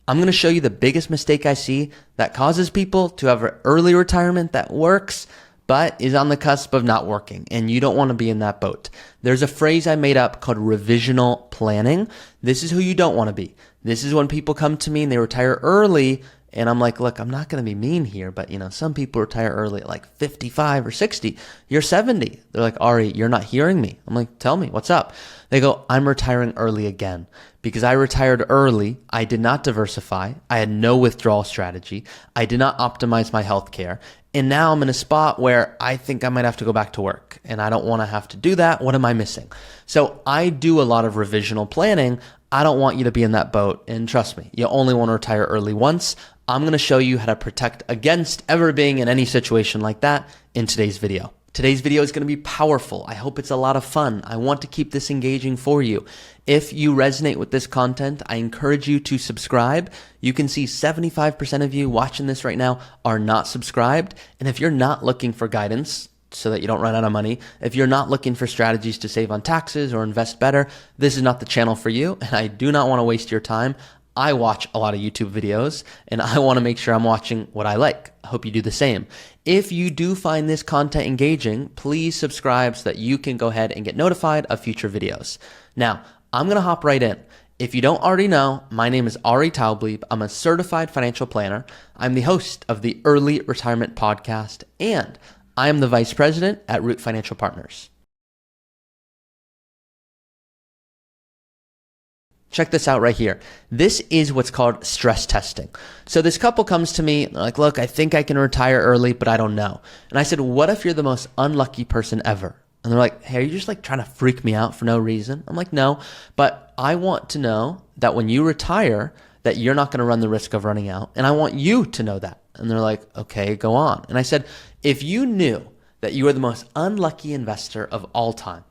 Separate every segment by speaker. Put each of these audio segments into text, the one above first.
Speaker 1: I'm going to show you the biggest mistake I see that causes people to have an early retirement that works, but is on the cusp of not working, and you don't want to be in that boat. There's a phrase I made up called revisional planning. This is who you don't want to be. This is when people come to me and they retire early, and I'm like, look, I'm not going to be mean here, but some people retire early at like 55 or 60. You're 70. They're like, Ari, you're not hearing me. I'm like, tell me, what's up? They go, I'm retiring early again because I retired early. I did not diversify. I had no withdrawal strategy. I did not optimize my health care. And now I'm in a spot where I think I might have to go back to work, and I don't want to have to do that. What am I missing? So I do a lot of revisional planning. I don't want you to be in that boat. And trust me, you only want to retire early once. I'm going to show you how to protect against ever being in any situation like that in today's video. Today's video is going to be powerful. I hope it's a lot of fun. I want to keep this engaging for you. If you resonate with this content, I encourage you to subscribe. You can see 75% of you watching this right now are not subscribed. And if you're not looking for guidance so that you don't run out of money, if you're not looking for strategies to save on taxes or invest better, this is not the channel for you. And I do not want to waste your time. I watch a lot of YouTube videos, and I want to make sure I'm watching what I like. I hope you do the same. If you do find this content engaging, please subscribe so that you can go ahead and get notified of future videos. Now, I'm going to hop right in. If you don't already know, my name is Ari Taublieb. I'm a certified financial planner. I'm the host of the Early Retirement Podcast, and I am the vice president at Root Financial Partners. Check this out right here. This is what's called stress testing. So this couple comes to me, they're like, look, I think I can retire early, but I don't know. And I said, what if you're the most unlucky person ever? And they're like, hey, are you just like trying to freak me out for no reason? I'm like, no, but I want to know that when you retire, that you're not going to run the risk of running out. And I want you to know that. And they're like, okay, go on. And I said, if you knew that you were the most unlucky investor of all time,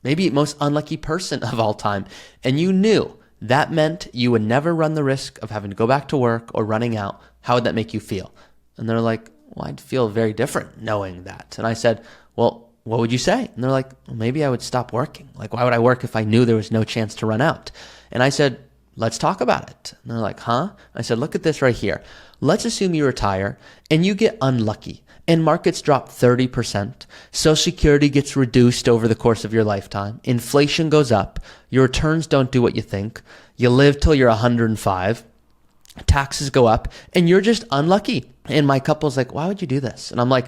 Speaker 1: maybe most unlucky person of all time, and you knew that meant you would never run the risk of having to go back to work or running out, how would that make you feel? And they're like, well, I'd feel very different knowing that. And I said, well, what would you say? And they're like, well, maybe I would stop working. Like, why would I work if I knew there was no chance to run out? And I said, let's talk about it. And they're like, huh? I said, look at this right here. Let's assume you retire and you get unlucky and markets drop 30%. Social Security gets reduced over the course of your lifetime. Inflation goes up. Your returns don't do what you think. You live till you're 105. Taxes go up and you're just unlucky. And my couple's like, why would you do this? And I'm like,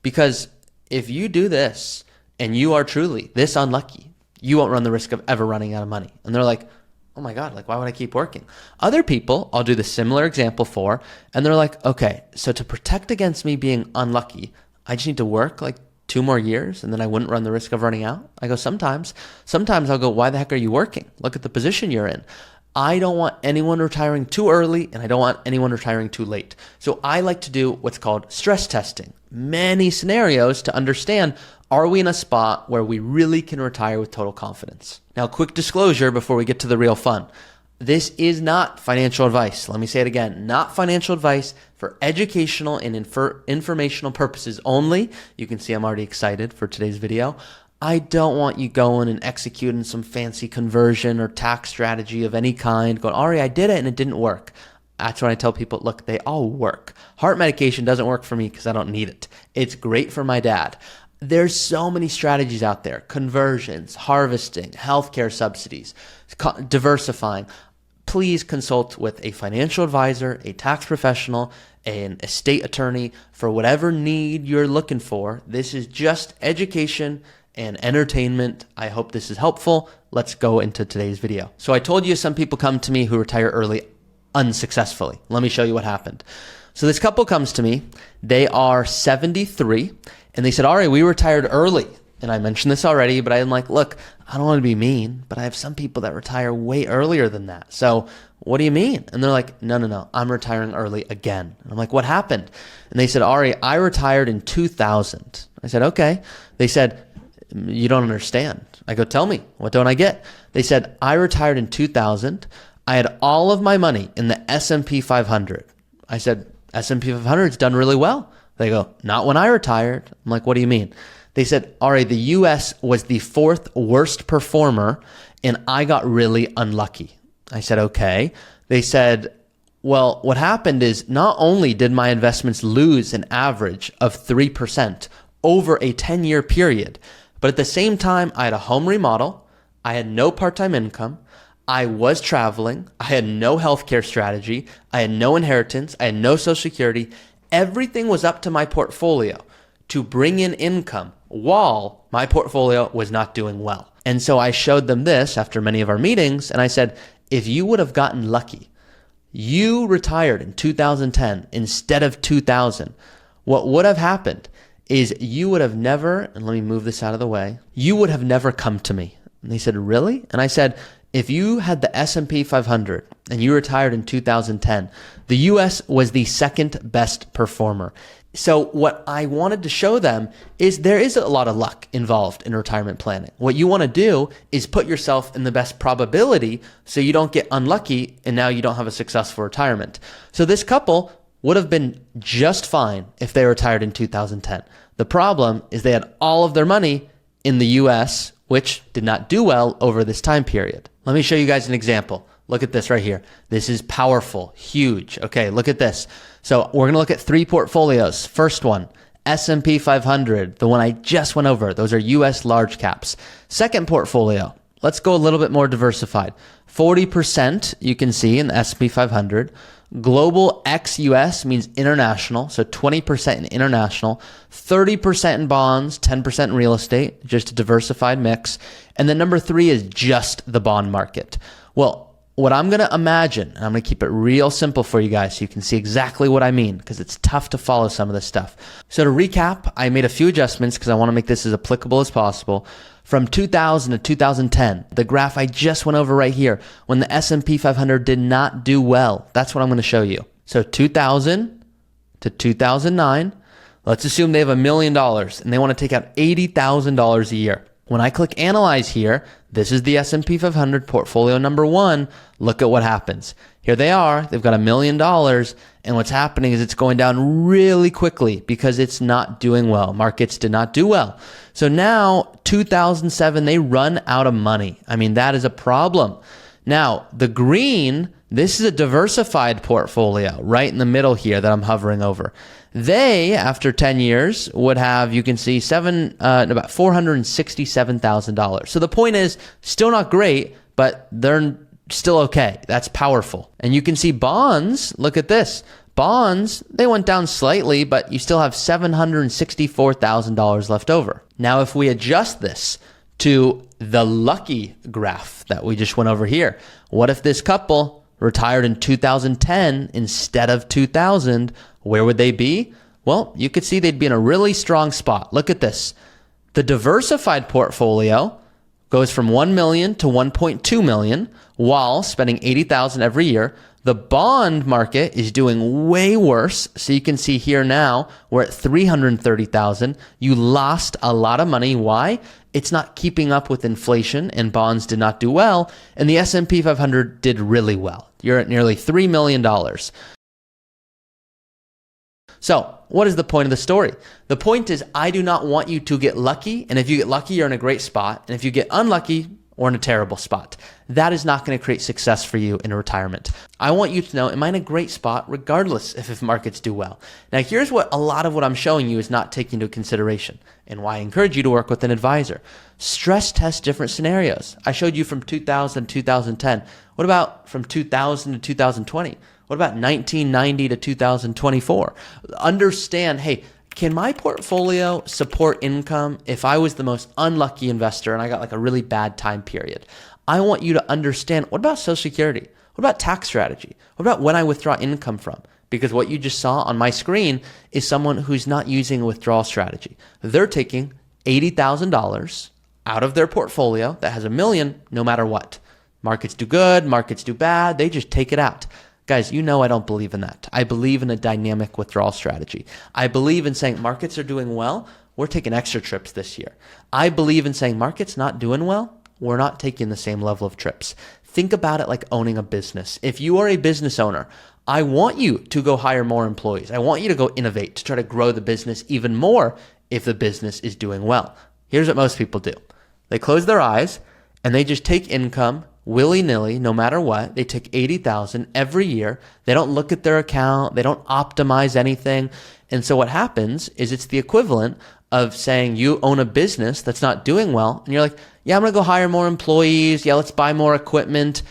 Speaker 1: because if you do this and you are truly this unlucky, you won't run the risk of ever running out of money. And they're like, oh my God, like, why would I keep working? Other people, I'll do the similar example for, and they're like, okay, so to protect against me being unlucky, I just need to work like 2 more years and then I wouldn't run the risk of running out. I go, sometimes I'll go, why the heck are you working? Look at the position you're in. I don't want anyone retiring too early and I don't want anyone retiring too late. So I like to do what's called stress testing. Many scenarios to understand, are we in a spot where we really can retire with total confidence? Now, quick disclosure before we get to the real fun. This is not financial advice. Let me say it again. Not financial advice, for educational and informational purposes only. You can see I'm already excited for today's video. I don't want you going and executing some fancy conversion or tax strategy of any kind, going, Ari, I did it and it didn't work. That's when I tell people, look, they all work. Heart medication doesn't work for me because I don't need it. It's great for my dad. There's so many strategies out there: conversions, harvesting, healthcare subsidies, diversifying. Please consult with a financial advisor, a tax professional, an estate attorney for whatever need you're looking for. This is just education and entertainment. I hope this is helpful. Let's go into today's video. So I told you some people come to me who retire early unsuccessfully. Let me show you what happened. So this couple comes to me. They are 73 and they said, Ari, we retired early. And I mentioned this already, but I'm like, look, I don't want to be mean, but I have some people that retire way earlier than that. So what do you mean? And they're like, no, I'm retiring early again. And I'm like, what happened? And they said, Ari, I retired in 2000. I said, okay. They said, you don't understand. I go, tell me, what don't I get? They said, I retired in 2000. I had all of my money in the S&P 500. I said, S&P 500 has done really well. They go, not when I retired. I'm like, what do you mean? They said, all right, the US was the 4th worst performer and I got really unlucky. I said, okay. They said, Well, what happened is not only did my investments lose an average of 3% over a 10-year period, but at the same time, I had a home remodel, I had no part-time income, I was traveling, I had no healthcare strategy, I had no inheritance, I had no social security. Everything was up to my portfolio to bring in income while my portfolio was not doing well. And so I showed them this after many of our meetings, and I said, if you would have gotten lucky, you retired in 2010 instead of 2000, what would have happened is you would have never, and let me move this out of the way, you would have never come to me. And they said, really? And I said, if you had the S&P 500 and you retired in 2010, the US was the second best performer. So what I wanted to show them is there is a lot of luck involved in retirement planning. What you want to do is put yourself in the best probability so you don't get unlucky and now you don't have a successful retirement. So this couple would have been just fine if they retired in 2010. The problem is they had all of their money in the US, which did not do well over this time period. Let me show you guys an example. Look at this right here. This is powerful, huge. Okay, look at this. So we're going to look at 3 portfolios. First one, S&P 500, the one I just went over. Those are US large caps. Second portfolio, let's go a little bit more diversified. 40% you can see in the S&P 500. Global ex-US means international, so 20% in international, 30% in bonds, 10% in real estate, just a diversified mix. And then number 3 is just the bond market. Well, what I'm going to imagine, and I'm going to keep it real simple for you guys so you can see exactly what I mean because it's tough to follow some of this stuff. So to recap, I made a few adjustments because I want to make this as applicable as possible. From 2000 to 2010, the graph I just went over right here, when the S&P 500 did not do well, that's what I'm going to show you. So 2000 to 2009, let's assume they have $1 million and they want to take out $80,000 a year. When I click Analyze here, this is the S&P 500 portfolio number 1. Look at what happens. Here they are. They've got $1 million. And what's happening is it's going down really quickly because it's not doing well. Markets did not do well. So now, 2007, they run out of money. I mean, that is a problem. Now, the green, this is a diversified portfolio right in the middle here that I'm hovering over. They, after 10 years, would have, you can see, about $467,000. So the point is, still not great, but they're still okay. That's powerful. And you can see bonds, look at this. Bonds, they went down slightly, but you still have $764,000 left over. Now, if we adjust this to the lucky graph that we just went over here, what if this couple retired in 2010 instead of 2000? Where would they be? Well, you could see they'd be in a really strong spot. Look at this. The diversified portfolio goes from 1 million to 1.2 million while spending 80,000 every year. The bond market is doing way worse. So you can see here now we're at 330,000. You lost a lot of money. Why? It's not keeping up with inflation and bonds did not do well. And the S&P 500 did really well. You're at nearly $3 million. So what is the point of the story? The point is I do not want you to get lucky. And if you get lucky, you're in a great spot. And if you get unlucky, we're in a terrible spot. That is not going to create success for you in retirement. I want you to know, am I in a great spot regardless if markets do well? Now, here's what a lot of what I'm showing you is not taking into consideration and why I encourage you to work with an advisor. Stress test different scenarios. I showed you from 2000 to 2010. What about from 2000 to 2020? What about 1990 to 2024? Understand, hey, can my portfolio support income if I was the most unlucky investor and I got like a really bad time period? I want you to understand, what about Social Security? What about tax strategy? What about when I withdraw income from? Because what you just saw on my screen is someone who's not using a withdrawal strategy. They're taking $80,000 out of their portfolio that has $1 million no matter what. Markets do good, markets do bad, they just take it out. Guys, you know I don't believe in that. I believe in a dynamic withdrawal strategy. I believe in saying markets are doing well, we're taking extra trips this year. I believe in saying markets not doing well, we're not taking the same level of trips. Think about it like owning a business. If you are a business owner, I want you to go hire more employees. I want you to go innovate to try to grow the business even more if the business is doing well. Here's what most people do. They close their eyes and they just take income willy-nilly, no matter what. They take 80,000 every year. They don't look at their account. They don't optimize anything. And so what happens is it's the equivalent of saying you own a business that's not doing well. And you're like, yeah, I'm going to go hire more employees. Yeah, let's buy more equipment.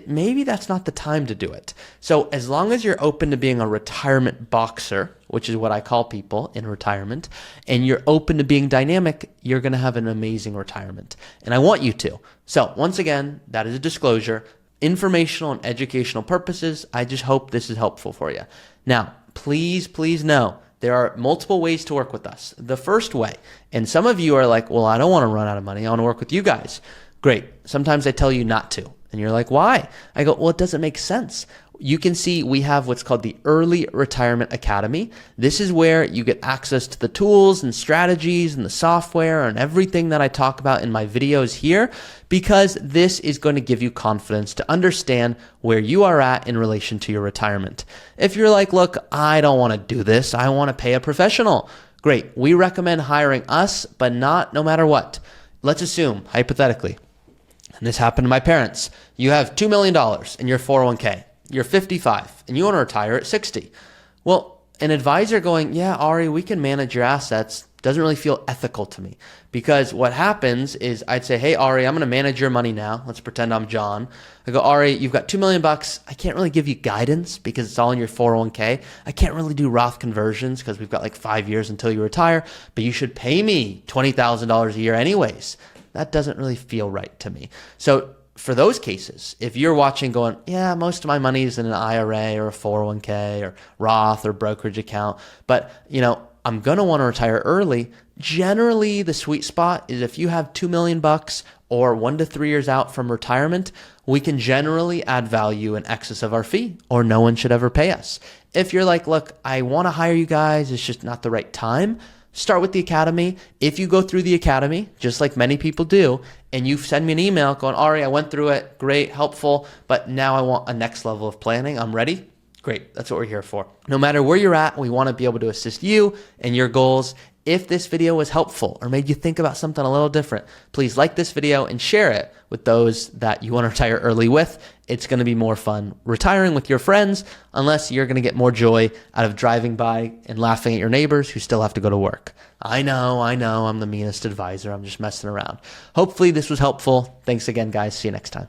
Speaker 1: Maybe that's not the time to do it. So as long as you're open to being a retirement boxer, which is what I call people in retirement, and you're open to being dynamic, you're going to have an amazing retirement. And I want you to. So once again, that is a disclosure, informational and educational purposes. I just hope this is helpful for you. Now, please know there are multiple ways to work with us. The first way, and some of you are like, well, I don't want to run out of money. I want to work with you guys. Great. Sometimes I tell you not to. And you're like, why? I go, well, it doesn't make sense. You can see we have what's called the Early Retirement Academy. This is where you get access to the tools and strategies and the software and everything that I talk about in my videos here, because this is going to give you confidence to understand where you are at in relation to your retirement. If you're like, look, I don't want to do this. I want to pay a professional. Great. We recommend hiring us, but not no matter what. Let's assume, hypothetically, and this happened to my parents. You have $2 million in your 401k. You're 55 and you want to retire at 60. Well, an advisor going, yeah, Ari, we can manage your assets doesn't really feel ethical to me, because what happens is I'd say, hey, Ari, I'm going to manage your money now. Let's pretend I'm John. I go, Ari, you've got $2 million. I can't really give you guidance because it's all in your 401k. I can't really do Roth conversions because we've got like 5 years until you retire, but you should pay me $20,000 a year anyways. That doesn't really feel right to me. So for those cases, if you're watching going, yeah, most of my money is in an IRA or a 401k or Roth or brokerage account, but I'm going to want to retire early. Generally, the sweet spot is if you have $2 million or 1 to 3 years out from retirement, we can generally add value in excess of our fee, or no one should ever pay us. If you're like, look, I want to hire you guys, it's just not the right time, start with the academy. If you go through the academy, just like many people do, and you send me an email going, Ari, I went through it, great, helpful, but now I want a next level of planning, I'm ready. Great, that's what we're here for. No matter where you're at, we want to be able to assist you and your goals. If this video was helpful or made you think about something a little different, please like this video and share it with those that you want to retire early with. It's going to be more fun retiring with your friends, unless you're going to get more joy out of driving by and laughing at your neighbors who still have to go to work. I know, I'm the meanest advisor. I'm just messing around. Hopefully this was helpful. Thanks again, guys. See you next time.